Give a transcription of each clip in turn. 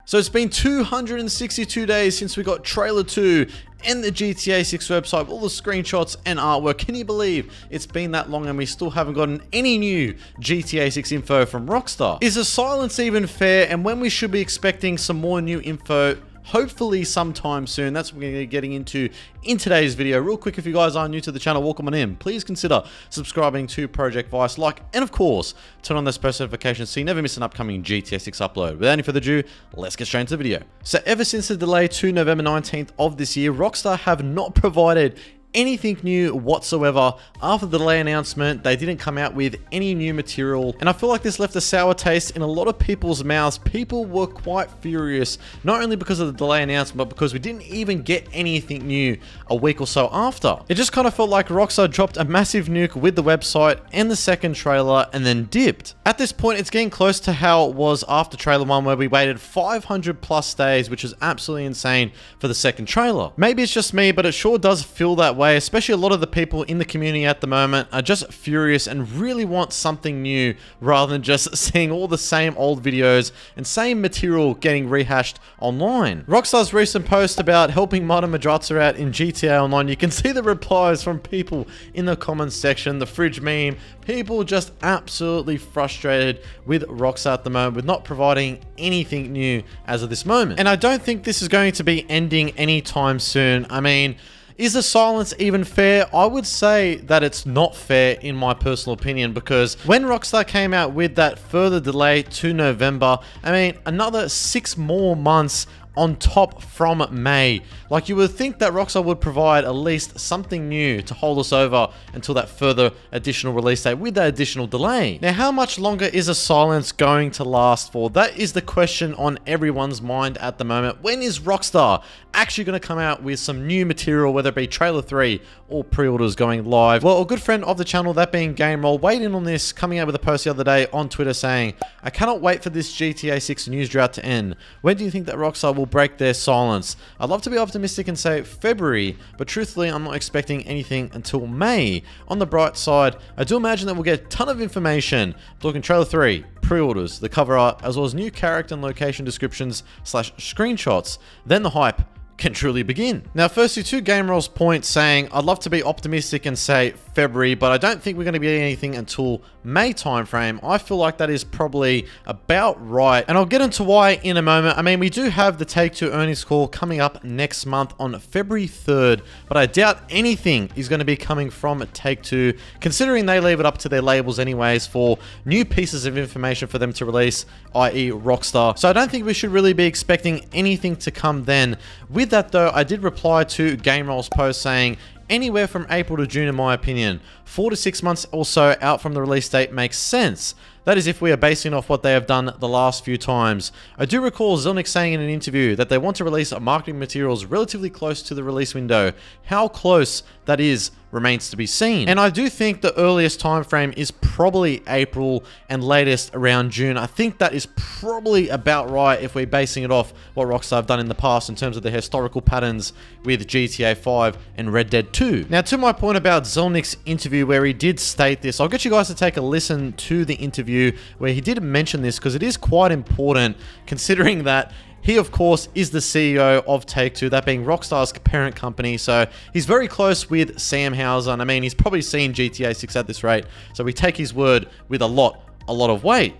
So it's been 262 days since we got trailer 2 and the GTA 6 website, all the screenshots and artwork. Can you believe it's been that long and we still haven't gotten any new GTA 6 info from Rockstar? Is the silence even fair, and when we should be expecting some more new info? Hopefully sometime soon. That's what we're going to be getting into in today's video. Real quick, if you guys are new to the channel, welcome on in. Please consider subscribing to Project Vice, like, and of course, turn on those post notifications so you never miss an upcoming GTA 6 upload. Without any further ado, let's get straight into the video. So ever since the delay to November 19th of this year, Rockstar have not provided anything new whatsoever. After the delay announcement, they didn't come out with any new material, and I feel like this left a sour taste in a lot of people's mouths. People were quite furious, not only because of the delay announcement, but because we didn't even get anything new a week or so after. It just kind of felt like Rockstar dropped a massive nuke with the website and the second trailer and then dipped. At this point, it's getting close to how it was after trailer 1, where we waited 500 plus days, which is absolutely insane for the second trailer. Maybe it's just me, but it sure does feel that way, especially a lot of the people in the community at the moment are just furious and really want something new rather than just seeing all the same old videos and same material getting rehashed online. Rockstar's recent post about helping modern Madraza out in GTA Online, you can see the replies from people in the comments section, the fridge meme, people just absolutely frustrated with Rockstar at the moment with not providing anything new as of this moment. And I don't think this is going to be ending anytime soon. I mean, is the silence even fair? I would say that it's not fair in my personal opinion, because when Rockstar came out with that further delay to November, I mean, another 6 more months on top from May. Like, you would think that Rockstar would provide at least something new to hold us over until that further additional release date with that additional delay. Now, how much longer is a silence going to last for? That is the question on everyone's mind at the moment. When is Rockstar actually going to come out with some new material, whether it be trailer 3 or pre-orders going live? Well, a good friend of the channel, that being Game Roll, weighed in on this, coming out with a post the other day on Twitter saying, "I cannot wait for this GTA 6 news drought to end. When do you think that Rockstar will break their silence? I'd love to be optimistic and say February, but truthfully, I'm not expecting anything until May. On the bright side, I do imagine that we'll get a ton of information. Talking trailer 3, pre-orders, the cover art, as well as new character and location descriptions / screenshots. Then the hype can truly begin." Now, firstly, to Game Roll's point saying, I'd love to be optimistic and say February, but I don't think we're going to be getting anything until May timeframe. I feel like that is probably about right, and I'll get into why in a moment. I mean, we do have the Take-Two earnings call coming up next month on February 3rd, but I doubt anything is going to be coming from Take-Two, considering they leave it up to their labels anyways for new pieces of information for them to release, i.e. Rockstar. So I don't think we should really be expecting anything to come then. With that though, I did reply to Game Roll's post saying, anywhere from April to June in my opinion. 4 to 6 months or so out from the release date makes sense. That is if we are basing off what they have done the last few times. I do recall Zelnick saying in an interview that they want to release marketing materials relatively close to the release window. How close that is remains to be seen. And I do think the earliest time frame is probably April and latest around June. I think that is probably about right if we're basing it off what Rockstar have done in the past in terms of the historical patterns with GTA 5 and Red Dead 2. Now, to my point about Zelnick's interview where he did state this, I'll get you guys to take a listen to the interview where he did mention this, because it is quite important considering that he, of course, is the CEO of Take-Two, that being Rockstar's parent company, so he's very close with Sam Houser, and I mean, he's probably seen GTA 6 at this rate, so we take his word with a lot of weight.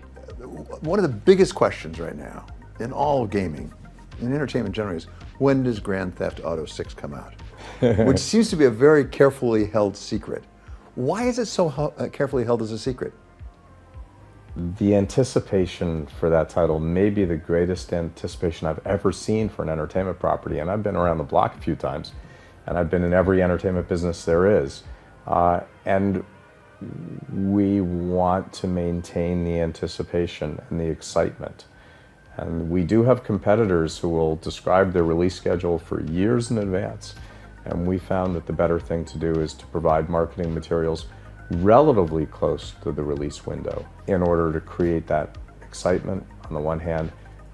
One of the biggest questions right now in all gaming, in entertainment generally, is when does Grand Theft Auto 6 come out? Which seems to be a very carefully held secret. Why is it so carefully held as a secret? The anticipation for that title may be the greatest anticipation I've ever seen for an entertainment property, and I've been around the block a few times, and I've been in every entertainment business there is. And we want to maintain the anticipation and the excitement. And we do have competitors who will describe their release schedule for years in advance, and we found that the better thing to do is to provide marketing materials relatively close to the release window in order to create that excitement on the one hand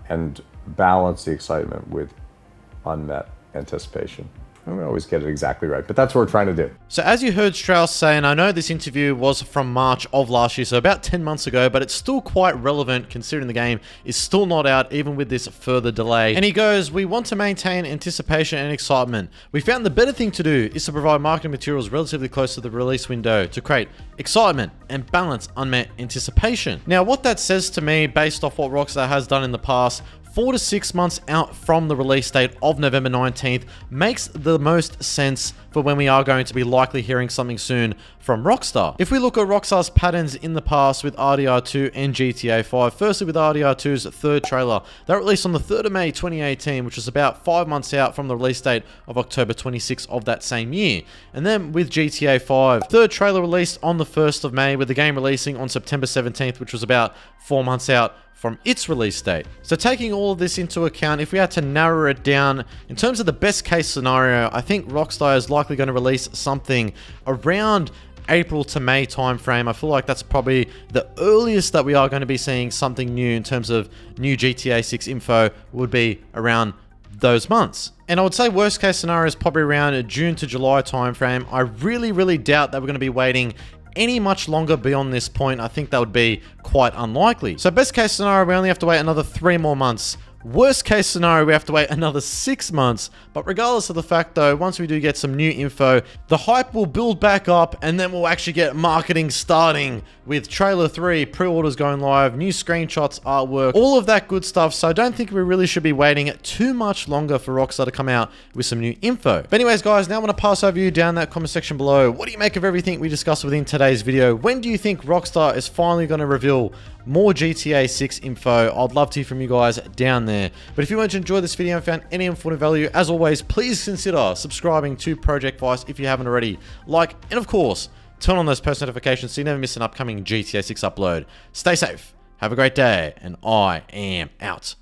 and balance the excitement with unmet anticipation. And we always get it exactly right, but that's what we're trying to do. So as you heard Strauss say, and I know this interview was from March of last year, so about 10 months ago, but it's still quite relevant considering the game is still not out even with this further delay. And he goes, we want to maintain anticipation and excitement. We found the better thing to do is to provide marketing materials relatively close to the release window to create excitement and balance unmet anticipation. Now what that says to me, based off what Rockstar has done in the past, 4 to 6 months out from the release date of November 19th makes the most sense for when we are going to be likely hearing something soon from Rockstar. If we look at Rockstar's patterns in the past with RDR2 and GTA 5, firstly with RDR2's third trailer, that released on the 3rd of May 2018, which was about 5 months out from the release date of October 26th of that same year. And then with GTA 5, third trailer released on the 1st of May, with the game releasing on September 17th, which was about 4 months out from its release date. So taking all of this into account, if we had to narrow it down, in terms of the best case scenario, I think Rockstar is likely going to release something around April to May timeframe. I feel like that's probably the earliest that we are going to be seeing something new in terms of new GTA 6 info would be around those months. And I would say worst case scenario is probably around June to July timeframe. I really doubt that we're going to be waiting any much longer beyond this point. I think that would be quite unlikely. So best case scenario, we only have to wait another 3 more months. Worst case scenario, we have to wait another 6 months. But regardless of the fact though, once we do get some new info, the hype will build back up and then we'll actually get marketing starting with trailer 3, pre-orders going live, new screenshots, artwork, all of that good stuff. So I don't think we really should be waiting too much longer for Rockstar to come out with some new info. But anyways guys, now I want to pass over you down that comment section below. What do you make of everything we discussed within today's video? When do you think Rockstar is finally going to reveal more GTA 6 info? I'd love to hear from you guys down there. But if you want to enjoy this video and found any informative value, as always, please consider subscribing to Project Vice if you haven't already. Like, and of course, turn on those post notifications so you never miss an upcoming GTA 6 upload. Stay safe, have a great day, and I am out.